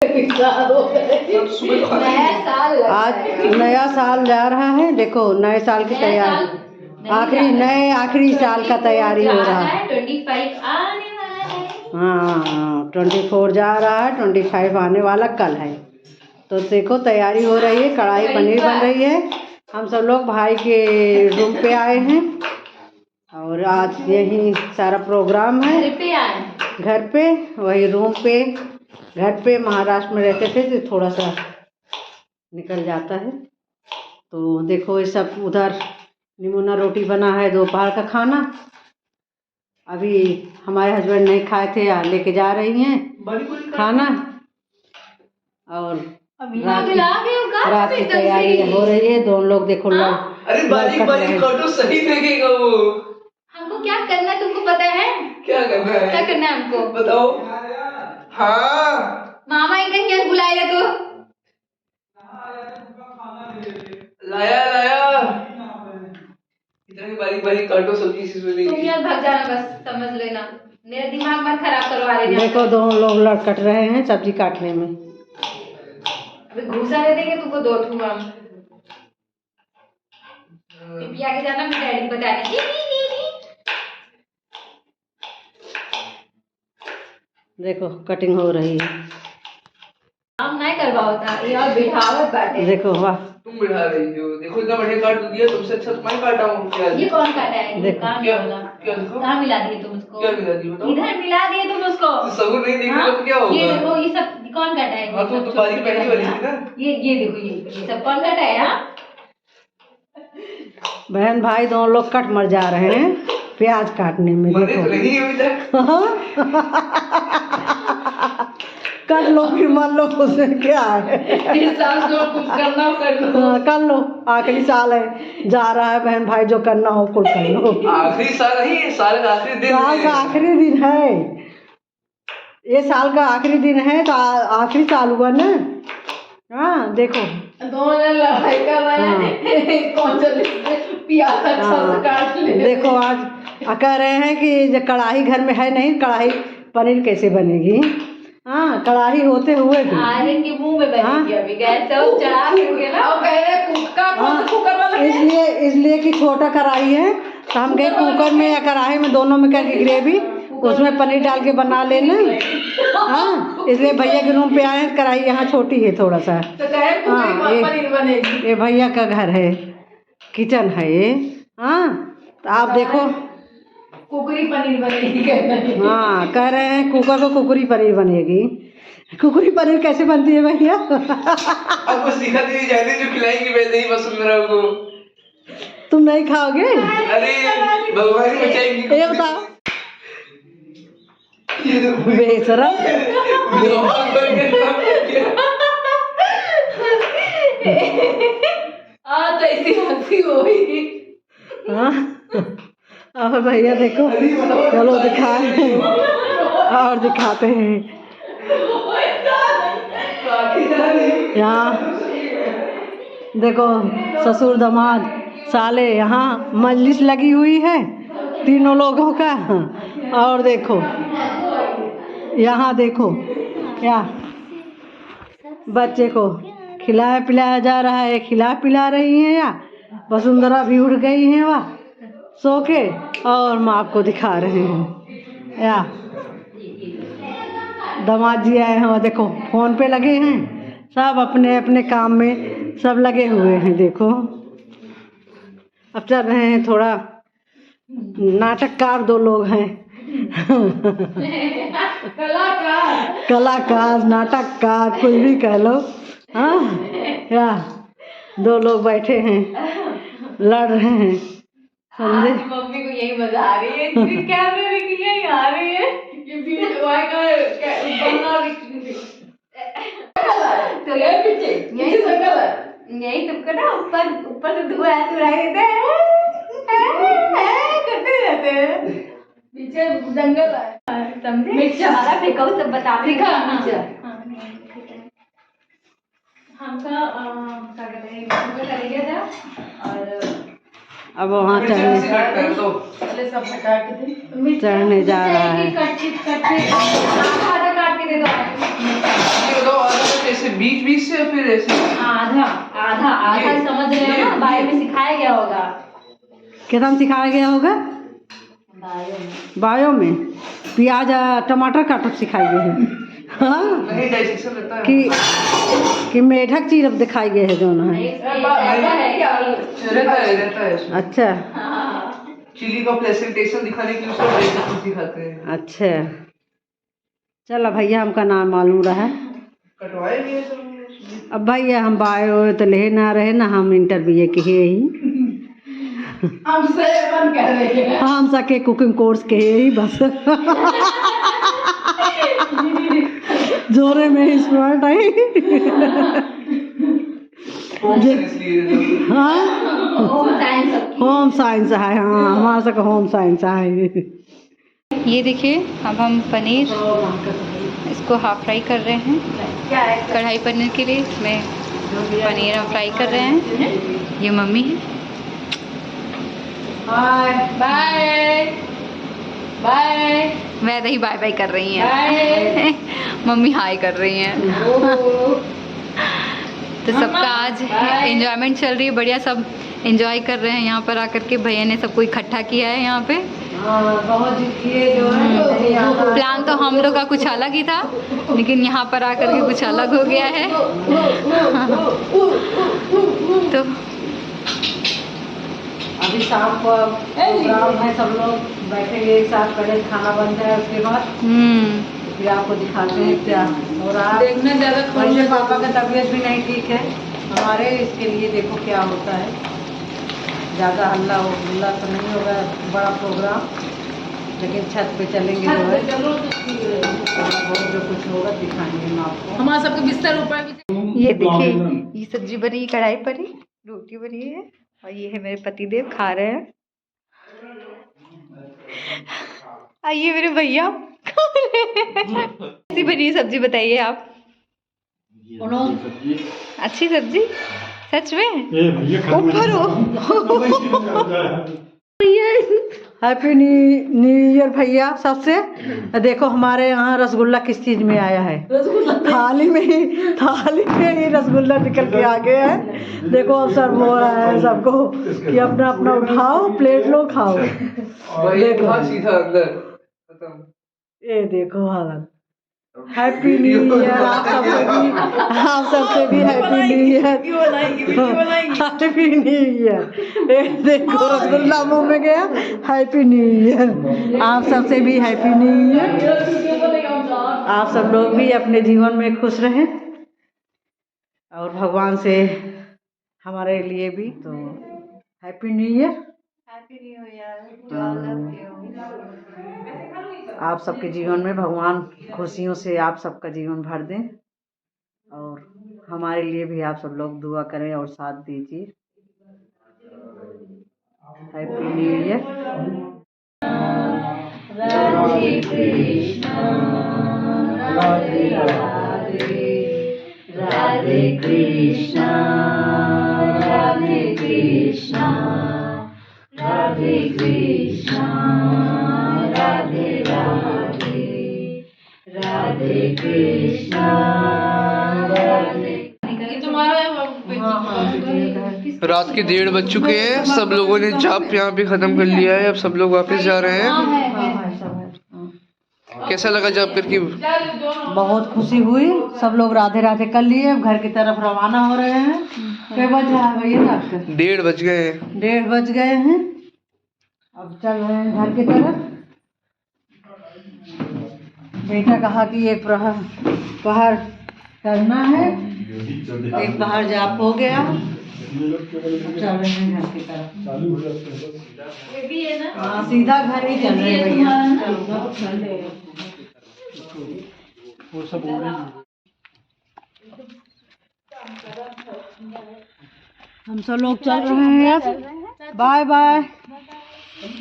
आज नया साल जा रहा है। देखो नए साल की तैयारी, आखिरी साल का तैयारी हो रहा है। 25 आने वाला है। हाँ 24 जा रहा है, 25 आने वाला कल है। तो देखो तैयारी हो रही है, कढ़ाई पनीर बन रही है। हम सब लोग भाई के रूम पे आए हैं और आज यही सारा प्रोग्राम है। घर पे वही रूम पे, घर पे महाराष्ट्र में रहते थे तो थोड़ा सा निकल जाता है। तो देखो ये सब उधर निमुना रोटी बना है, दोपहर का खाना। अभी हमारे हस्बैंड नहीं खाए थे, लेके जा रही हैं खाना। और रात की तैयारी हो रही है। दोनों लोग देखो अरे बारीक काटो, सही देखेगा वो। हमको क्या करना है तुमको पता है? क्या करना है? क्या करना है हमको बताओ। हाँ मामा कहीं बुलाएगा तो लाया इतने बारीक काटो सब्जी से बनेगी। तुम यार भाग जाना, बस समझ लेना, मेरा दिमाग मत खराब करवा रहे। देखो दोनों लोग लड़कट रहे हैं सब्जी काटने में। अभी घूसा दे देंगे तुमको दो ठूम हम। पिपिया के जाना मैं डैडी बताने। देखो कटिंग हो रही है। हम नहीं करवाओता ये और बिठावत बाटे। देखो वाह, तुम बिठा रही हो। देखो इतना बढ़िया काट दिया, तुमसे अच्छा तो मैं काटा हूँ। क्या ये कौन काटा है? देखो कहाँ मिला दिए तुम उसको? क्या मिला दी बताओ? इधर मिला दिए तुम उसको। सबूत नहीं देंगे तो क्या होगा? ये देखो ये सब कौन काटा है? हाँ तो बारीक पहली वाली थी ना। ये देखो ये सब कौन काटा है? हाँ बहन भाई दोनों लोग कट मर जा रहे हैं प्याज काटने में। देखो नहीं अभी तक कर लो फिर मान लो, उसमें क्या है। कर लो, आखिरी साल है, जा रहा है बहन भाई, जो करना हो कुल कर लो। आखिरी साल नहीं, साल का आखिरी दिन। साल का आखिरी दिन है ये, साल का आखिरी दिन है तो आखिरी साल हुआ ना। हाँ देखो दोनों लड़ाई कर रहे हैं कौन सा प्याज अच्छा से काट ले। देखो आज कह रहे हैं कि जो कढ़ाई घर में है नहीं, कढ़ाई पनीर कैसे बनेगी। हाँ कढ़ाई होते हुए भी आयरन के मुंह में बनेगी। अभी गैस से चढ़ा के ना और कह रहे कुकर वाला इसलिए कि छोटा कढ़ाई है तो हम गए कुकर में या कढ़ाई में, दोनों में करके ग्रेवी उसमें पनीर डाल के बना लेना। हाँ इसलिए भैया के रूम पे आए हैं, कढ़ाई यहाँ छोटी है थोड़ा सा। हाँ ये भैया का घर है, किचन है ये। हाँ तो आप देखो कुकरी पनीर बनेगी। हाँ कह रहे हैं कुकर को कुकरी पनीर बनेगी। कुकरी पनीर कैसे बनती है भैया? आपको सिखा दी जाती, जो खिलाएंगे वैसे ही वसुंधरा को। तुम नहीं खाओगे? अरे भगवान बचाएंगी। ये बताओ बेशरम। तो ऐसी हंसी हुई। हाँ और भैया देखो, चलो दिखाए और दिखाते हैं। यहाँ देखो ससुर दामाद साले, यहाँ मजलिस लगी हुई है तीनों लोगों का। और देखो यहाँ देखो क्या बच्चे को खिलाया पिलाया जा रहा है, खिला पिला रही हैं। या वसुंधरा भी उठ गई हैं वह सो के, और माँ को दिखा रहे हैं। या दामाद जी आए हैं, देखो फोन पे लगे हैं, सब अपने अपने काम में सब लगे हुए हैं। देखो अब चल रहे हैं, थोड़ा नाटककार दो लोग हैं। कलाकार नाटककार कुछ भी कह लो। हाँ या दो लोग बैठे हैं, लड़ रहे हैं, समझे? मम्मी को यही मजा आ रही है, कैमरे में यही आ रही है। तो यही तुमको ना ऊपर से धुआं देते करते रहते हैं। पीछे जंगल है, समझे? सारा फेंका सब बता हमका क्या कहते हैं करेंगे था। और अब वहाँ चढ़ने पहले सब हटा के चढ़ने जा रहा है। काट के आएंगे तो ये बताओ आधा कैसे बीच बीच से या फिर ऐसे? आधा आधा आधा समझ रहे हो ना, बायो में सिखाया गया होगा। कितना सिखाया गया होगा? बायो में प्याज टमाटर काटना सिखाए गए हैं। हाँ नहीं डाइजेशन रहता है कि मेढक चीज अब दिखाई गए है दोनों है। रहता है उसमें। अच्छा चिली का प्रेजेंटेशन दिखाने के लिए उसको डाइजेशन सिखाते हैं। अच्छा चलो भैया हमका नाम मालूम रहा है। कटवाए भी है सब। अब भैया हम बायो तो ले ना रहे ना, हम इंटरव्यू के ही हम सेवन कर रहे हैं। हम सके कुकिंग कोर्स के ही बस जोरे में स्मार्ट है। हाँ होम साइंस है। हाँ हमारा सबका होम साइंस है। ये देखिए अब हम पनीर इसको हाफ फ्राई कर रहे हैं कढ़ाई पनीर के लिए। इसमें पनीर हम फ्राई कर रहे हैं। ये मम्मी है। बाय बाय बाय वैसे ही बाय बाय कर रही हैं। मम्मी हाय कर रही हैं। तो सबका आज एंजॉयमेंट चल रही है, बढ़िया सब एंजॉय कर रहे हैं। यहाँ पर आकर के भैया ने सबको इकट्ठा किया है यहाँ पे। बहुत ये जो है प्लान तो हम लोग का कुछ अलग ही था, लेकिन यहाँ पर आकर के कुछ अलग हो गया है। तो अभी शाम को प्रोग्राम है, सब लोग बैठेंगे एक साथ, पहले खाना बन जाए उसके बाद फिर आपको दिखाते हैं क्या हो रहा है। देखना ज़्यादा वैसे पापा का तबीयत भी नहीं ठीक है हमारे, इसके लिए देखो क्या होता है। ज़्यादा हल्ला हुल्ला तो नहीं होगा, बड़ा प्रोग्राम, लेकिन छत पे चलेंगे जो है बहुत जो कुछ होगा दिखाएंगे हम आपको। हमारा सबके बिस्तर ऊपर। ये देखिए ये सब्जी बनी, कढ़ाई पड़ी, रोटी बनी है और ये है मेरे पतिदेव खा रहे हैं। आइए मेरे भैया कैसी बनी है सब्जी बताइए आप। अच्छी सब्जी सच में। ऊपर हो हैप्पी न्यू ईयर भैया सबसे। देखो हमारे यहाँ रसगुल्ला किस चीज में आया है, थाली में ही रसगुल्ला निकल के आ गया है। देखो अब सर्व हो रहा है सबको कि अपना अपना उठाओ, प्लेट लो, खाओ। देखो सीधा अंदर खत्म। ये देखो हालत। हैप्पी न्यू ईयर आप सबसे भी happy new year. Happy new year. देखो रसगुल्ला मुंह में गया। हैप्पी न्यू ईयर आप सबसे भी हैप्पी न्यू ईयर। आप सब लोग भी अपने जीवन में खुश रहें और भगवान से हमारे लिए भी तो हैप्पी न्यू ईयर। आप सबके जीवन में भगवान खुशियों से आप सबका जीवन भर दें और हमारे लिए भी आप सब लोग दुआ करें और साथ दीजिए। Happy new year. Radhe Krishna Radhe Radhe Radhe Krishna Radhe Krishna Radhe Krishna Radhe Radhe Radhe Krishna Radhe. रात के 1:30 बज चुके हैं। सब लोगों ने जाप यहाँ पे खत्म कर लिया है। अब सब लोग वापस जा रहे हैं। कैसा लगा जाप करके? बहुत खुशी हुई। सब लोग राधे राधे कर लिए, अब घर की तरफ रवाना हो रहे हैं। क्या बज रहा है भैया रात का? 1:30 बज गए हैं। 1:30 बज गए हैं। अब चल रहे हैं घर की तरफ। बेटा कहा कि एक पहर करना है, एक पहर जाप हो गया, चल रहे हैं घर की तरफ। हाँ सीधा घर ही चल रहे हैं भैया। हम सब लोग चल रहे हैं। Bye bye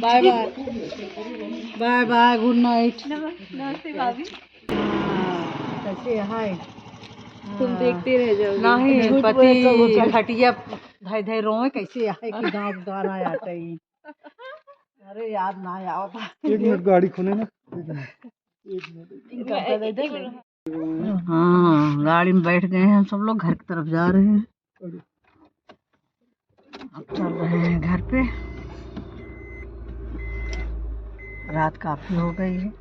bye bye bye bye, good night. नमस्ते भाभी। कैसे हाय? तुम देखते रह जाओगे। नहीं पति खटिया धाई धाई रोए कैसे आए कि गाँव गाना आता ही। अरे याद ना आओ। 1 मिनट गाड़ी खोले ना। 1 मिनट हाँ, गाड़ी में बैठ गए हैं सब लोग, घर की तरफ जा रहे हैं। अब चल रहे हैं घर पे। रात काफी हो गई है।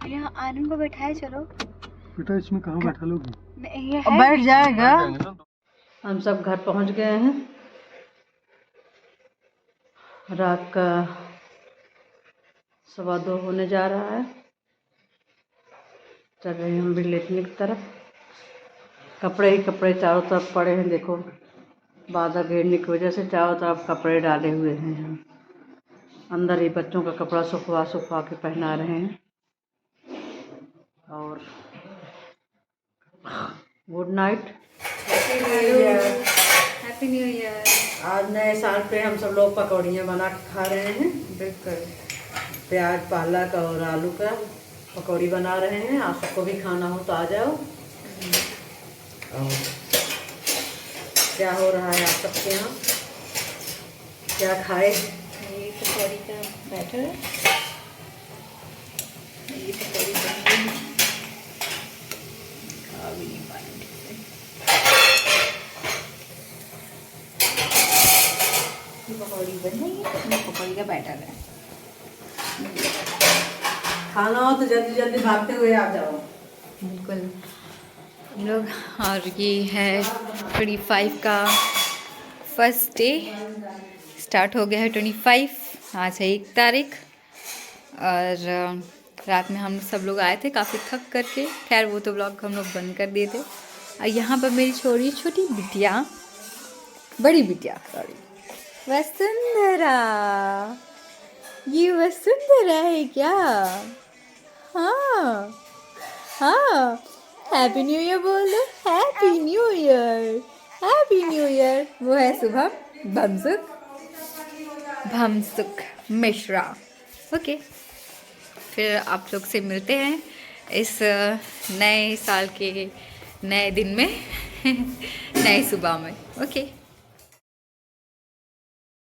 यहाँ आनंद को बैठाए, चलो। बेटा इसमें कहाँ बैठा लोगी? अब बैठ जाएगा। हम सब घर पहुंच गए हैं। रात का 2:15 होने जा रहा है। चल रहे हैं हम भी लेटने की तरफ। कपड़े ही कपड़े चारों तरफ पड़े हैं, देखो बादल घेरने की वजह से चारों तरफ कपड़े डाले हुए हैं। हम अंदर ही बच्चों का कपड़ा सुखवा के पहना रहे हैं। और good night, happy new year. आज नए साल पे हम सब लोग पकौड़ियाँ बना के खा रहे हैं। बिल्कुल। प्याज, पालक और आलू का पकौड़ी बना रहे हैं। आप सबको भी खाना हो तो आ जाओ। और क्या हो रहा है आप सबके यहाँ, क्या खाए? ये पकौड़ी का बैटर है। ये पकौड़ी बन गई, खा भी नहीं पाए पकौड़ी बन गई है। ये पकौड़ी का बैटर है। खाना हो तो जल्दी जल्दी भागते हुए आ जाओ। बिल्कुल हम लोग। और ये है 25 का फर्स्ट डे। स्टार्ट हो गया है 25। आज है 1 तारीख। और रात में हम सब लोग आए थे काफ़ी थक करके। खैर वो तो व्लॉग हम लोग बंद कर दिए थे। और यहाँ पर मेरी छोटी बिटिया, बड़ी बिटिया सॉरी, वसुंधरा। ये वसुंधरा है क्या? हाँ हाँ, हैप्पी न्यू ईयर बोल दो। Happy new year, happy new year. वो है शुभम भमसुख मिश्रा। ओके, फिर आप लोग से मिलते हैं इस नए साल के नए दिन में नए सुबह में। ओके।